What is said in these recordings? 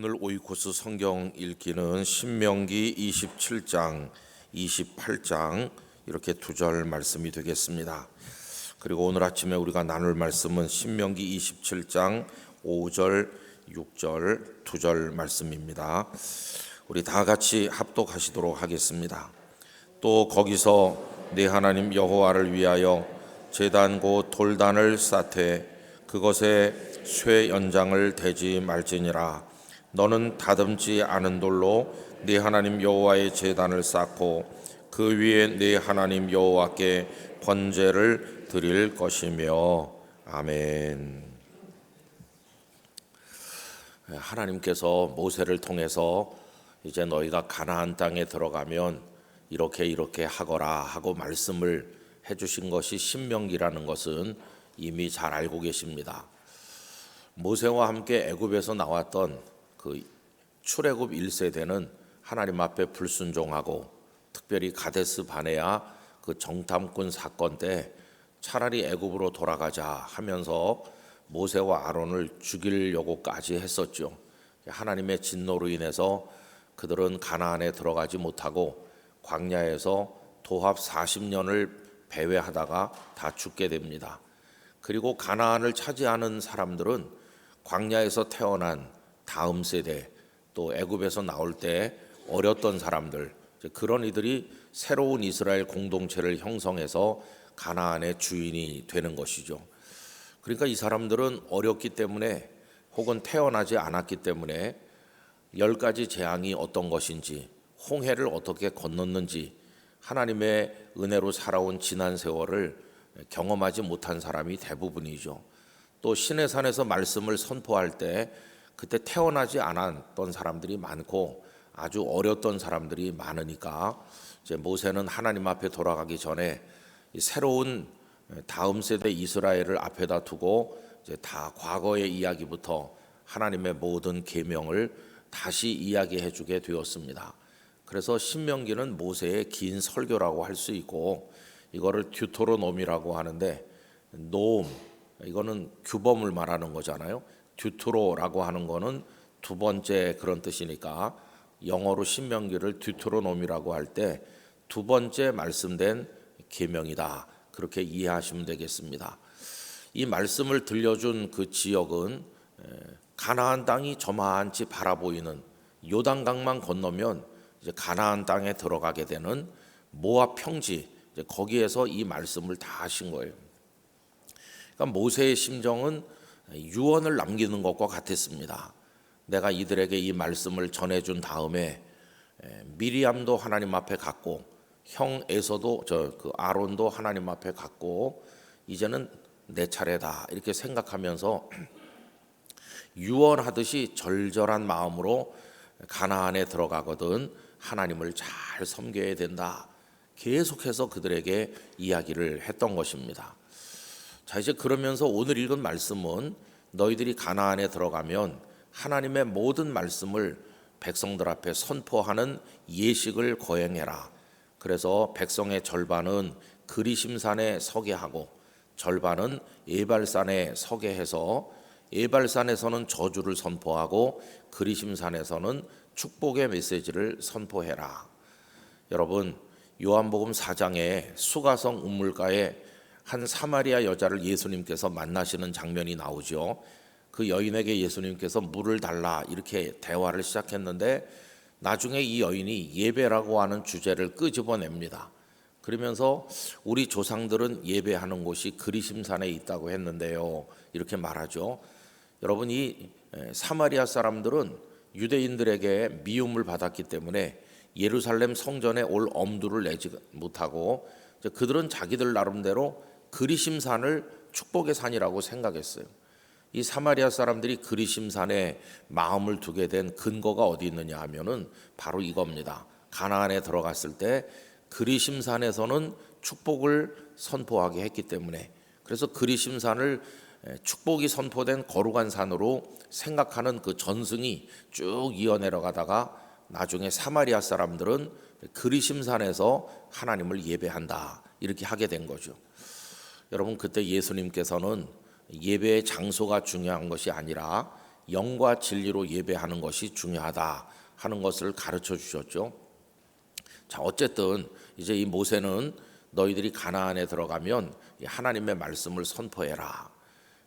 오늘 오이코스 성경 읽기는 신명기 27장, 28장 이렇게 두 절 말씀이 되겠습니다. 그리고 오늘 아침에 우리가 나눌 말씀은 신명기 27장 5절, 6절 두 절 말씀입니다. 우리 다 같이 합독하시도록 하겠습니다. 또 거기서 네 하나님 여호와를 위하여 제단 곧 돌단을 쌓되 그것에 쇠 연장을 대지 말지니라. 너는 다듬지 않은 돌로 네 하나님 여호와의 제단을 쌓고 그 위에 네 하나님 여호와께 번제를 드릴 것이며. 아멘. 하나님께서 모세를 통해서 이제 너희가 가나안 땅에 들어가면 이렇게 하거라 하고 말씀을 해주신 것이 신명기라는 것은 이미 잘 알고 계십니다. 모세와 함께 애굽에서 나왔던 그 출애굽 1세대는 하나님 앞에 불순종하고 특별히 가데스 바네아 그 정탐꾼 사건 때 차라리 애굽으로 돌아가자 하면서 모세와 아론을 죽이려고까지 했었죠. 하나님의 진노로 인해서 그들은 가나안에 들어가지 못하고 광야에서 도합 40년을 배회하다가 다 죽게 됩니다. 그리고 가나안을 차지하는 사람들은 광야에서 태어난 다음 세대, 또 애굽에서 나올 때 어렸던 사람들, 그런 이들이 새로운 이스라엘 공동체를 형성해서 가나안의 주인이 되는 것이죠. 그러니까 이 사람들은 어렸기 때문에 혹은 태어나지 않았기 때문에 10가지 재앙이 어떤 것인지, 홍해를 어떻게 건넜는지 하나님의 은혜로 살아온 지난 세월을 경험하지 못한 사람이 대부분이죠. 또 시내산에서 말씀을 선포할 때 그때 태어나지 않았던 사람들이 많고 아주 어렸던 사람들이 많으니까 이제 모세는 하나님 앞에 돌아가기 전에 새로운 다음 세대 이스라엘을 앞에다 두고 이제 다 과거의 이야기부터 하나님의 모든 계명을 다시 이야기해 주게 되었습니다. 그래서 신명기는 모세의 긴 설교라고 할 수 있고 이거를 듀토로노미라고 하는데 노음, 이거는 규범을 말하는 거잖아요. 듀트로라고 하는 거는 두 번째 그런 뜻이니까 영어로 신명기를 듀트로노미라고 할 때 두 번째 말씀된 계명이다, 그렇게 이해하시면 되겠습니다. 이 말씀을 들려준 그 지역은 가나안 땅이 저만치 바라보이는 요단강만 건너면 이제 가나안 땅에 들어가게 되는 모압 평지, 이제 거기에서 이 말씀을 다 하신 거예요. 그러니까 모세의 심정은 유언을 남기는 것과 같았습니다. 내가 이들에게 이 말씀을 전해준 다음에 미리암도 하나님 앞에 갔고 형 에서도 그 아론도 하나님 앞에 갔고 이제는 내 차례다 이렇게 생각하면서 유언하듯이 절절한 마음으로 가나안에 들어가거든 하나님을 잘 섬겨야 된다, 계속해서 그들에게 이야기를 했던 것입니다. 자, 이제 그러면서 오늘 읽은 말씀은 너희들이 가나안에 들어가면 하나님의 모든 말씀을 백성들 앞에 선포하는 예식을 거행해라. 그래서 백성의 절반은 그리심산에 서게 하고 절반은 에발산에 서게 해서 에발산에서는 저주를 선포하고 그리심산에서는 축복의 메시지를 선포해라. 여러분, 요한복음 4장에 수가성 우물가에 한 사마리아 여자를 예수님께서 만나시는 장면이 나오죠. 그 여인에게 예수님께서 물을 달라 이렇게 대화를 시작했는데 나중에 이 여인이 예배라고 하는 주제를 끄집어냅니다. 그러면서 우리 조상들은 예배하는 곳이 그리심산에 있다고 했는데요, 이렇게 말하죠. 여러분, 이 사마리아 사람들은 유대인들에게 미움을 받았기 때문에 예루살렘 성전에 올 엄두를 내지 못하고 그들은 자기들 나름대로 그리심산을 축복의 산이라고 생각했어요. 이 사마리아 사람들이 그리심산에 마음을 두게 된 근거가 어디 있느냐 하면은 바로 이겁니다. 가나안에 들어갔을 때 그리심산에서는 축복을 선포하게 했기 때문에, 그래서 그리심산을 축복이 선포된 거룩한 산으로 생각하는 그 전승이 쭉 이어 내려가다가 나중에 사마리아 사람들은 그리심산에서 하나님을 예배한다 이렇게 하게 된 거죠. 여러분, 그때 예수님께서는 예배의 장소가 중요한 것이 아니라 영과 진리로 예배하는 것이 중요하다 하는 것을 가르쳐 주셨죠. 자, 어쨌든 이제 이 모세는 너희들이 가나안에 들어가면 하나님의 말씀을 선포해라.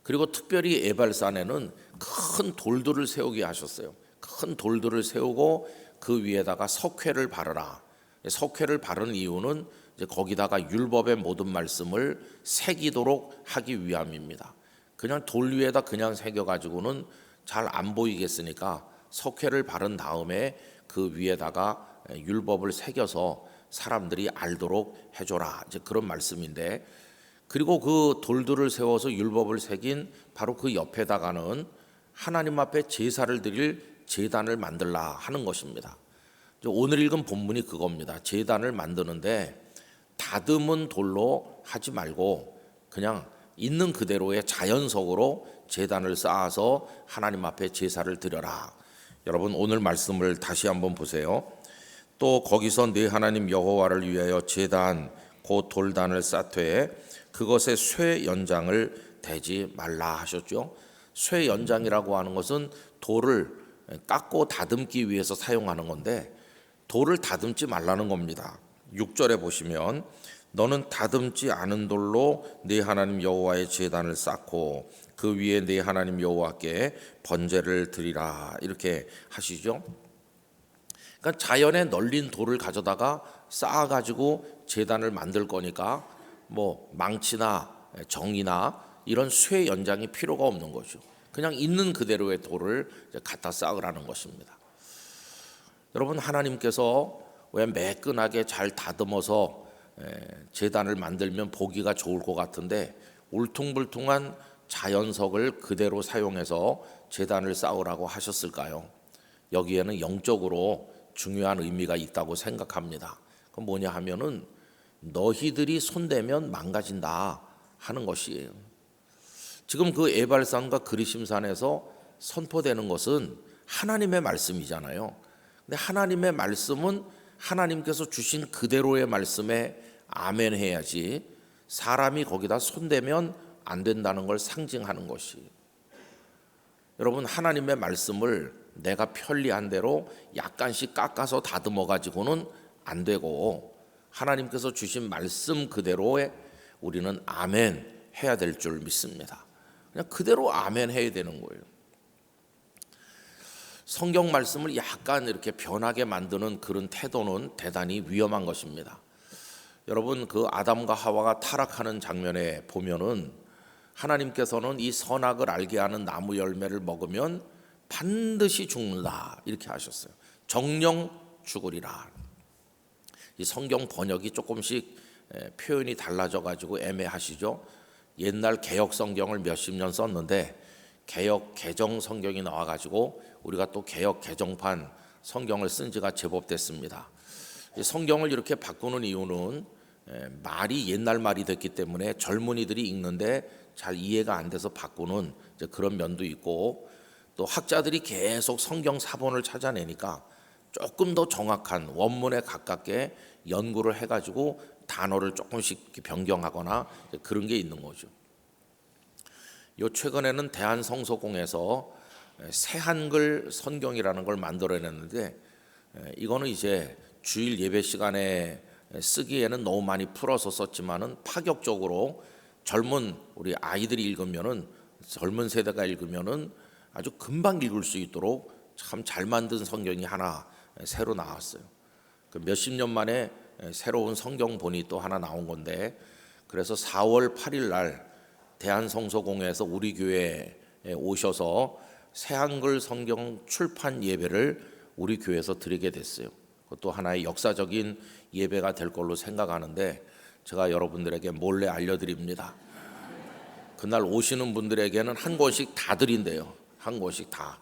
그리고 특별히 에발산에는 큰 돌들을 세우게 하셨어요. 큰 돌들을 세우고 그 위에다가 석회를 바르라. 석회를 바르는 이유는 이제 거기다가 율법의 모든 말씀을 새기도록 하기 위함입니다. 그냥 돌 위에다 그냥 새겨가지고는 잘 안 보이겠으니까 석회를 바른 다음에 그 위에다가 율법을 새겨서 사람들이 알도록 해줘라. 이제 그런 말씀인데, 그리고 그 돌들을 세워서 율법을 새긴 바로 그 옆에다가는 하나님 앞에 제사를 드릴 제단을 만들라 하는 것입니다. 오늘 읽은 본문이 그겁니다. 제단을 만드는데 다듬은 돌로 하지 말고 그냥 있는 그대로의 자연석으로 제단을 쌓아서 하나님 앞에 제사를 드려라. 여러분, 오늘 말씀을 다시 한번 보세요. 또 거기서 네 하나님 여호와를 위하여 제단 곧 돌단을 쌓되 그것에 쇠 연장을 대지 말라 하셨죠. 쇠 연장이라고 하는 것은 돌을 깎고 다듬기 위해서 사용하는 건데 돌을 다듬지 말라는 겁니다. 6절에 보시면 너는 다듬지 않은 돌로 네 하나님 여호와의 제단을 쌓고 그 위에 네 하나님 여호와께 번제를 드리라 이렇게 하시죠. 그러니까 자연에 널린 돌을 가져다가 쌓아가지고 제단을 만들 거니까 뭐 망치나 정이나 이런 쇠 연장이 필요가 없는 거죠. 그냥 있는 그대로의 돌을 갖다 쌓으라는 것입니다. 여러분, 하나님께서 왜 매끈하게 잘 다듬어서 제단을 만들면 보기가 좋을 것 같은데 울퉁불퉁한 자연석을 그대로 사용해서 제단을 쌓으라고 하셨을까요? 여기에는 영적으로 중요한 의미가 있다고 생각합니다. 그건 뭐냐 하면은 너희들이 손대면 망가진다 하는 것이에요. 지금 그 에발산과 그리심산에서 선포되는 것은 하나님의 말씀이잖아요. 근데 하나님의 말씀은 하나님께서 주신 그대로의 말씀에 아멘 해야지 사람이 거기다 손대면 안 된다는 걸 상징하는 것이. 여러분, 하나님의 말씀을 내가 편리한 대로 약간씩 깎아서 다듬어 가지고는 안 되고 하나님께서 주신 말씀 그대로에 우리는 아멘 해야 될 줄 믿습니다. 그냥 그대로 아멘 해야 되는 거예요. 성경 말씀을 약간 이렇게 변하게 만드는 그런 태도는 대단히 위험한 것입니다. 여러분, 그 아담과 하와가 타락하는 장면에 보면은 하나님께서는 이 선악을 알게 하는 나무 열매를 먹으면 반드시 죽는다 이렇게 하셨어요. 정령 죽으리라. 이 성경 번역이 조금씩 표현이 달라져 가지고 애매하시죠. 옛날 개역 성경을 몇십 년 썼는데 개역 개정 성경이 나와 가지고 우리가 또 개역 개정판 성경을 쓴 지가 제법 됐습니다. 이 성경을 이렇게 바꾸는 이유는 말이 옛날 말이 됐기 때문에 젊은이들이 읽는데 잘 이해가 안 돼서 바꾸는 이제 그런 면도 있고, 또 학자들이 계속 성경 사본을 찾아내니까 조금 더 정확한 원문에 가깝게 연구를 해가지고 단어를 조금씩 변경하거나 그런 게 있는 거죠. 요 최근에는 대한성서공에서 새한글 성경이라는 걸 만들어냈는데 이거는 이제 주일 예배 시간에 쓰기에는 너무 많이 풀어서 썼지만은 파격적으로 젊은 우리 아이들이 읽으면은, 젊은 세대가 읽으면은 아주 금방 읽을 수 있도록 참 잘 만든 성경이 하나 새로 나왔어요. 그 몇십 년 만에 새로운 성경본이 또 하나 나온 건데, 그래서 4월 8일 날 대한성서공회에서 우리 교회에 오셔서 새한글 성경 출판 예배를 우리 교회에서 드리게 됐어요. 그것도 하나의 역사적인 예배가 될 걸로 생각하는데 제가 여러분들에게 몰래 알려드립니다. 그날 오시는 분들에게는 한 권씩 다 드린대요. 한 권씩 다.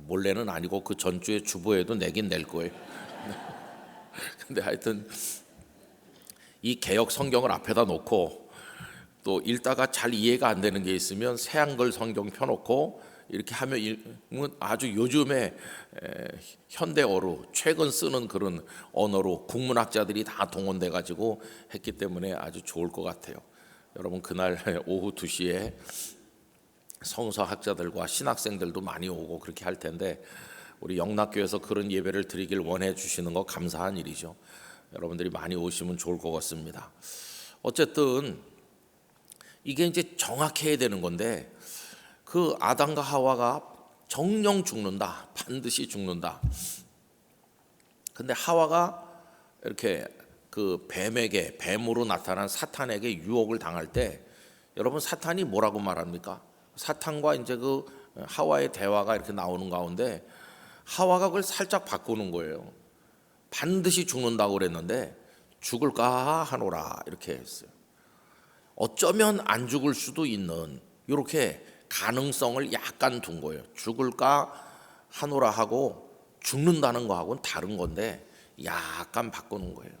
몰래는 아니고 그 전주에 주보에도 내긴 낼 거예요. 근데 하여튼 이 개역 성경을 앞에다 놓고 또 읽다가 잘 이해가 안 되는 게 있으면 새한글 성경 펴놓고 이렇게 하면 아주 요즘에 현대어로 최근 쓰는 그런 언어로 국문학자들이 다 동원돼 가지고 했기 때문에 아주 좋을 것 같아요. 여러분, 그날 오후 2시에 성서학자들과 신학생들도 많이 오고 그렇게 할 텐데 우리 영락교에서 그런 예배를 드리길 원해 주시는 거 감사한 일이죠. 여러분들이 많이 오시면 좋을 것 같습니다. 어쨌든 이게 이제 정확해야 되는 건데 그 아담과 하와가 정령 죽는다, 반드시 죽는다. 근데 하와가 이렇게 그 뱀으로 나타난 사탄에게 유혹을 당할 때 여러분 사탄이 뭐라고 말합니까? 사탄과 이제 그 하와의 대화가 이렇게 나오는 가운데 하와가 그걸 살짝 바꾸는 거예요. 반드시 죽는다고 그랬는데 죽을까 하노라 이렇게 했어요. 어쩌면 안 죽을 수도 있는 이렇게 가능성을 약간 둔 거예요. 죽을까 하노라 하고 죽는다는 거하고는 다른 건데 약간 바꾸는 거예요.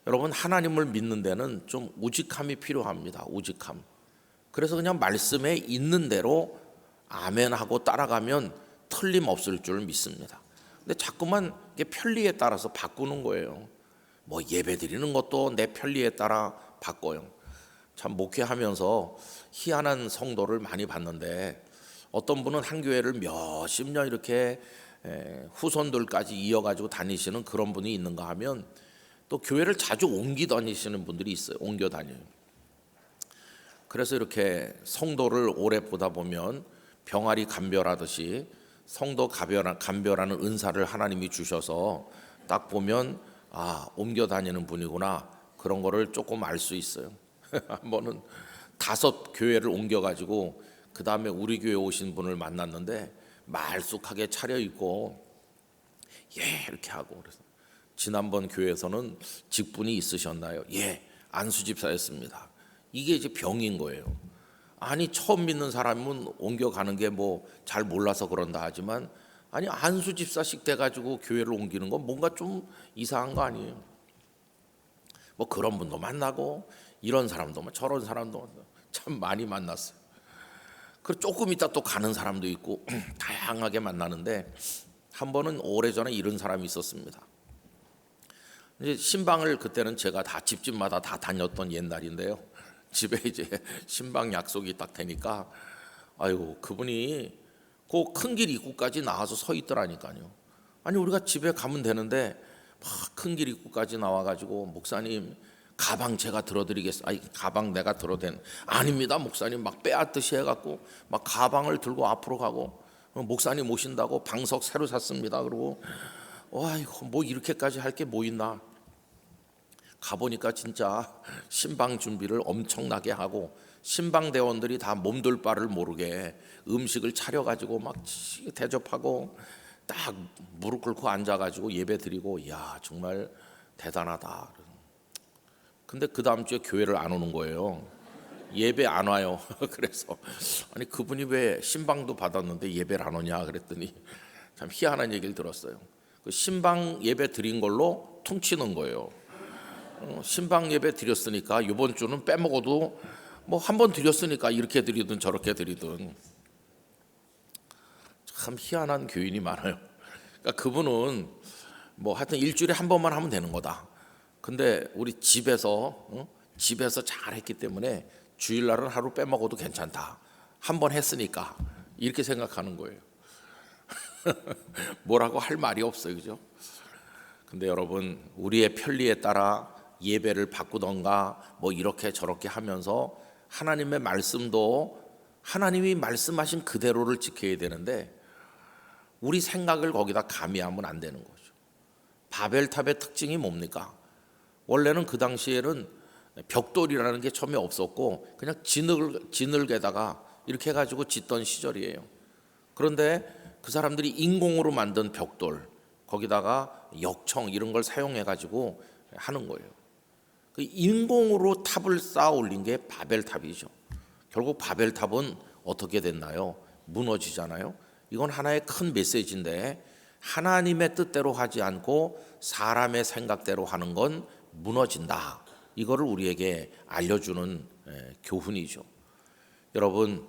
여러분 하나님을 믿는 데는 좀 우직함이 필요합니다. 우직함. 그래서 그냥 말씀에 있는 대로 아멘하고 따라가면 틀림없을 줄 믿습니다. 근데 자꾸만 이게 편리에 따라서 바꾸는 거예요. 뭐 예배 드리는 것도 내 편리에 따라 바꿔요. 참 목회하면서 희한한 성도를 많이 봤는데 어떤 분은 한 교회를 몇십 년 이렇게 후손들까지 이어가지고 다니시는 그런 분이 있는가 하면 또 교회를 자주 옮기 다니시는 분들이 있어요. 옮겨 다녀요. 그래서 이렇게 성도를 오래 보다 보면 병아리 감별하듯이 성도 감별하는 은사를 하나님이 주셔서 딱 보면 아 옮겨 다니는 분이구나 그런 거를 조금 알 수 있어요. 한 번은 5 교회를 옮겨가지고 그 다음에 우리 교회 오신 분을 만났는데 말쑥하게 차려입고 예 이렇게 하고 그래서 지난번 교회에서는 직분이 있으셨나요? 예 안수집사였습니다. 이게 이제 병인 거예요. 아니 처음 믿는 사람은 옮겨가는 게 뭐 잘 몰라서 그런다 하지만 아니 안수집사식 돼가지고 교회를 옮기는 건 뭔가 좀 이상한 거 아니에요? 뭐 그런 분도 만나고 이런 사람도 저런 사람도 참 많이 만났어요. 그 조금 있다 또 가는 사람도 있고 다양하게 만나는데 한 번은 오래전에 이런 사람이 있었습니다. 이제 신방을 그때는 제가 다 집집마다 다 다녔던 옛날인데요. 집에 이제 신방 약속이 딱 되니까 아이고 그분이 그 큰 길 입구까지 나와서 서 있더라니까요. 아니 우리가 집에 가면 되는데 막 큰 길 입구까지 나와가지고 목사님 가방 제가 들어드리겠습니다. 아니 가방 내가 들어도 아닙니다 목사님 막 빼앗듯이 해갖고 막 가방을 들고 앞으로 가고 목사님 오신다고 방석 새로 샀습니다. 그러고 아이고 뭐 이렇게까지 할 게 뭐 있나. 가보니까 진짜 신방 준비를 엄청나게 하고 신방 대원들이 다 몸둘 바를 모르게 음식을 차려가지고 막 대접하고 딱 무릎 꿇고 앉아가지고 예배 드리고 이야 정말 대단하다. 근데 그 다음 주에 교회를 안 오는 거예요. 예배 안 와요. 그래서 아니 그분이 왜 신방도 받았는데 예배를 안 오냐 그랬더니 참 희한한 얘기를 들었어요. 그 신방 예배 드린 걸로 퉁치는 거예요. 신방 예배 드렸으니까 이번 주는 빼먹어도 뭐 한 번 드렸으니까 이렇게 드리든 저렇게 드리든 참 희한한 교인이 많아요. 그러니까 그분은 뭐 하여튼 일주일에 한 번만 하면 되는 거다. 근데 우리 집에서 잘했기 때문에 주일날은 하루 빼먹어도 괜찮다. 한 번 했으니까 이렇게 생각하는 거예요. 뭐라고 할 말이 없어요, 그죠? 근데 여러분 우리의 편리에 따라 예배를 바꾸던가 뭐 이렇게 저렇게 하면서 하나님의 말씀도 하나님이 말씀하신 그대로를 지켜야 되는데 우리 생각을 거기다 가미하면 안 되는 거죠. 바벨탑의 특징이 뭡니까? 원래는 그 당시에는 벽돌이라는 게 처음에 없었고 그냥 진흙에다가 이렇게 해가지고 짓던 시절이에요. 그런데 그 사람들이 인공으로 만든 벽돌 거기다가 역청 이런 걸 사용해가지고 하는 거예요. 그 인공으로 탑을 쌓아 올린 게 바벨탑이죠. 결국 바벨탑은 어떻게 됐나요? 무너지잖아요. 이건 하나의 큰 메시지인데 하나님의 뜻대로 하지 않고 사람의 생각대로 하는 건 무너진다. 이거를 우리에게 알려주는 교훈이죠. 여러분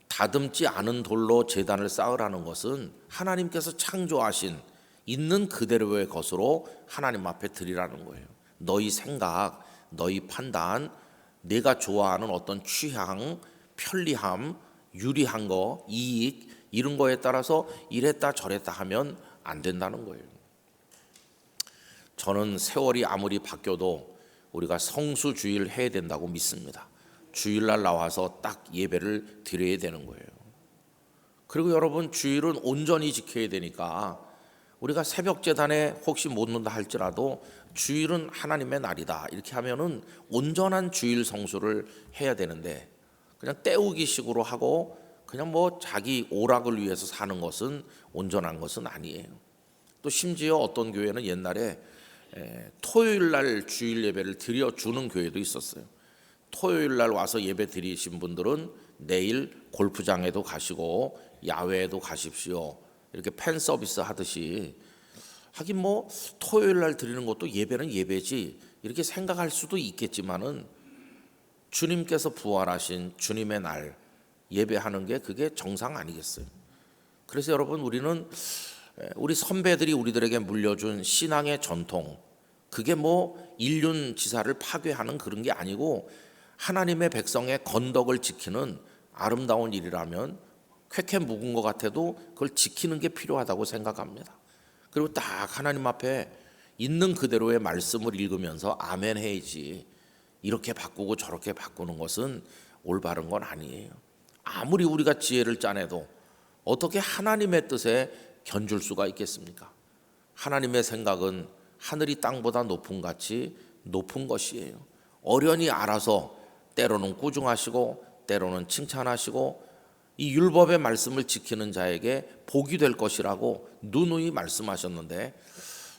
다듬지 않은 돌로 제단을 쌓으라는 것은 하나님께서 창조하신 있는 그대로의 것으로 하나님 앞에 드리라는 거예요. 너희 생각, 너희 판단, 내가 좋아하는 어떤 취향, 편리함 유리한 거, 이익 이런 거에 따라서 이랬다 저랬다 하면 안 된다는 거예요. 저는 세월이 아무리 바뀌어도 우리가 성수주일 해야 된다고 믿습니다. 주일날 나와서 딱 예배를 드려야 되는 거예요. 그리고 여러분, 주일은 온전히 지켜야 되니까 우리가 새벽 제단에 혹시 못 온다 할지라도 주일은 하나님의 날이다 이렇게 하면은 온전한 주일 성수를 해야 되는데, 그냥 때우기 식으로 하고 그냥 뭐 자기 오락을 위해서 사는 것은 온전한 것은 아니에요. 또 심지어 어떤 교회는 옛날에 토요일 날 주일 예배를 드려주는 교회도 있었어요. 토요일 날 와서 예배 드리신 분들은 내일 골프장에도 가시고 야외에도 가십시오, 이렇게 팬 서비스 하듯이. 하긴 뭐 토요일 날 드리는 것도 예배는 예배지 이렇게 생각할 수도 있겠지만은, 주님께서 부활하신 주님의 날 예배하는 게 그게 정상 아니겠어요? 그래서 여러분, 우리는 우리 선배들이 우리들에게 물려준 신앙의 전통, 그게 뭐 인륜 지사를 파괴하는 그런 게 아니고 하나님의 백성의 건덕을 지키는 아름다운 일이라면 쾌쾌 묵은 것 같아도 그걸 지키는 게 필요하다고 생각합니다. 그리고 딱 하나님 앞에 있는 그대로의 말씀을 읽으면서 아멘 해야지, 이렇게 바꾸고 저렇게 바꾸는 것은 올바른 건 아니에요. 아무리 우리가 지혜를 짜내도 어떻게 하나님의 뜻에 견줄 수가 있겠습니까? 하나님의 생각은 하늘이 땅보다 높은 같이 높은 것이에요. 어련히 알아서 때로는 꾸중하시고 때로는 칭찬하시고 이 율법의 말씀을 지키는 자에게 복이 될 것이라고 누누이 말씀하셨는데,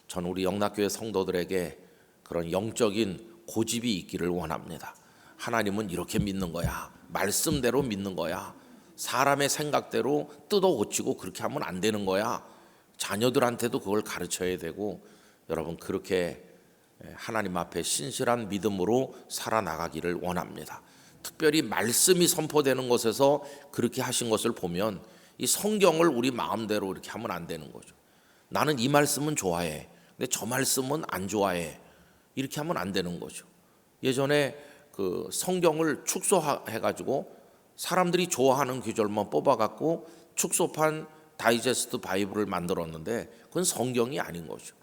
저는 우리 영락교회 성도들에게 그런 영적인 고집이 있기를 원합니다. 하나님은 이렇게 믿는 거야, 말씀대로 믿는 거야, 사람의 생각대로 뜯어 고치고 그렇게 하면 안 되는 거야, 자녀들한테도 그걸 가르쳐야 되고, 여러분 그렇게 하나님 앞에 신실한 믿음으로 살아나가기를 원합니다. 특별히 말씀이 선포되는 곳에서 그렇게 하신 것을 보면 이 성경을 우리 마음대로 이렇게 하면 안 되는 거죠. 나는 이 말씀은 좋아해, 근데 저 말씀은 안 좋아해, 이렇게 하면 안 되는 거죠. 예전에 그 성경을 축소해가지고 사람들이 좋아하는 구절만 뽑아갖고 축소판 다이제스트 바이블을 만들었는데 그건 성경이 아닌 거죠.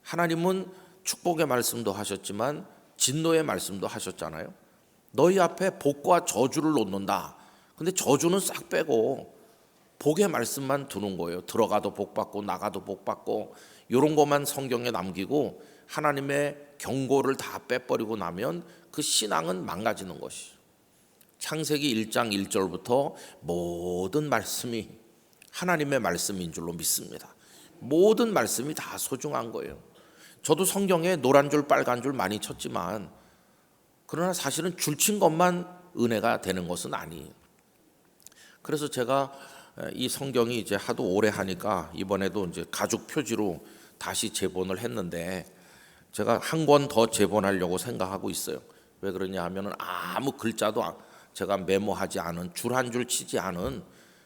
하나님은 축복의 말씀도 하셨지만 진노의 말씀도 하셨잖아요. 너희 앞에 복과 저주를 놓는다. 근데 저주는 싹 빼고 복의 말씀만 두는 거예요. 들어가도 복 받고 나가도 복 받고 이런 것만 성경에 남기고 하나님의 경고를 다 빼버리고 나면 그 신앙은 망가지는 것이죠. 창세기 1장 1절부터 모든 말씀이 하나님의 말씀인 줄로 믿습니다. 모든 말씀이 다 소중한 거예요. 저도 성경에 노란 줄 빨간 줄 많이 쳤지만, 그러나 사실은 줄친 것만 은혜가 되는 것은 아니에요. 그래서 제가 이 성경이 이제 하도 오래 하니까 이번에도 이제 가죽 표지로 다시 재본을 했는데, 제가 한 권 더 재본하려고 생각하고 있어요. 왜 그러냐 하면은 아무 글자도 제가 메모하지 않은, 줄 한 줄 치지 않은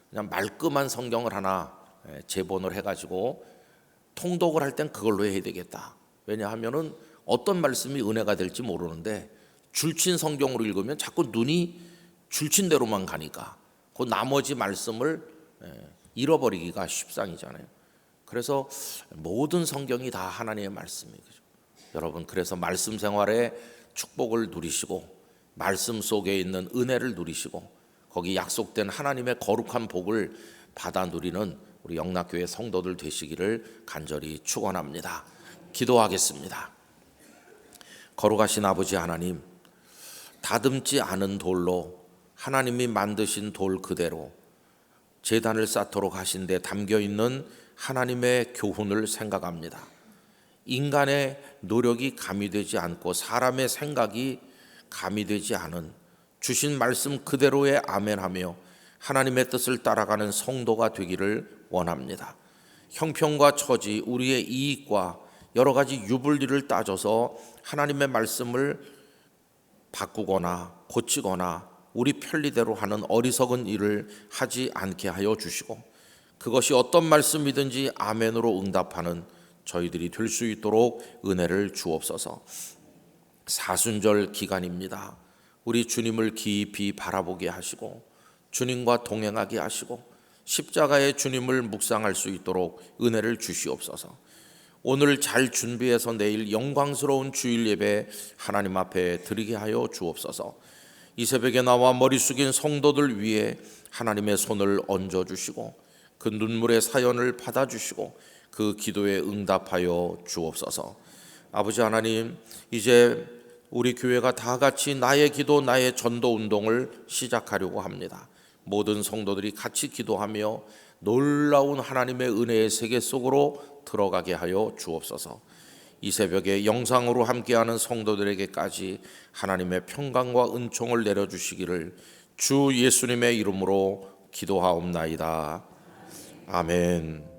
그냥 말끔한 성경을 하나 재본을 해가지고 통독을 할 땐 그걸로 해야 되겠다. 왜냐하면은 어떤 말씀이 은혜가 될지 모르는데 줄친 성경으로 읽으면 자꾸 눈이 줄친 대로만 가니까 그 나머지 말씀을 잃어버리기가 쉽상이잖아요. 그래서 모든 성경이 다 하나님의 말씀이죠. 여러분, 그래서 말씀 생활에 축복을 누리시고 말씀 속에 있는 은혜를 누리시고 거기 약속된 하나님의 거룩한 복을 받아 누리는 우리 영락교회 성도들 되시기를 간절히 축원합니다. 기도하겠습니다. 거룩하신 아버지 하나님, 다듬지 않은 돌로 하나님이 만드신 돌 그대로 제단을 쌓도록 하신 데 담겨있는 하나님의 교훈을 생각합니다. 인간의 노력이 가미되지 않고 사람의 생각이 가미되지 않은 주신 말씀 그대로의 아멘하며 하나님의 뜻을 따라가는 성도가 되기를 원합니다. 형편과 처지, 우리의 이익과 여러 가지 유불리를 따져서 하나님의 말씀을 바꾸거나 고치거나 우리 편리대로 하는 어리석은 일을 하지 않게 하여 주시고, 그것이 어떤 말씀이든지 아멘으로 응답하는 저희들이 될 수 있도록 은혜를 주옵소서. 사순절 기간입니다. 우리 주님을 깊이 바라보게 하시고 주님과 동행하게 하시고 십자가의 주님을 묵상할 수 있도록 은혜를 주시옵소서. 오늘 잘 준비해서 내일 영광스러운 주일 예배 하나님 앞에 드리게 하여 주옵소서. 이 새벽에 나와 머리 숙인 성도들 위에 하나님의 손을 얹어 주시고 그 눈물의 사연을 받아주시고 그 기도에 응답하여 주옵소서. 아버지 하나님, 이제 우리 교회가 다 같이 나의 기도 나의 전도 운동을 시작하려고 합니다. 모든 성도들이 같이 기도하며 놀라운 하나님의 은혜의 세계 속으로 들어가게 하여 주옵소서. 이 새벽에 영상으로 함께하는 성도들에게까지 하나님의 평강과 은총을 내려주시기를 주 예수님의 이름으로 기도하옵나이다. 아멘.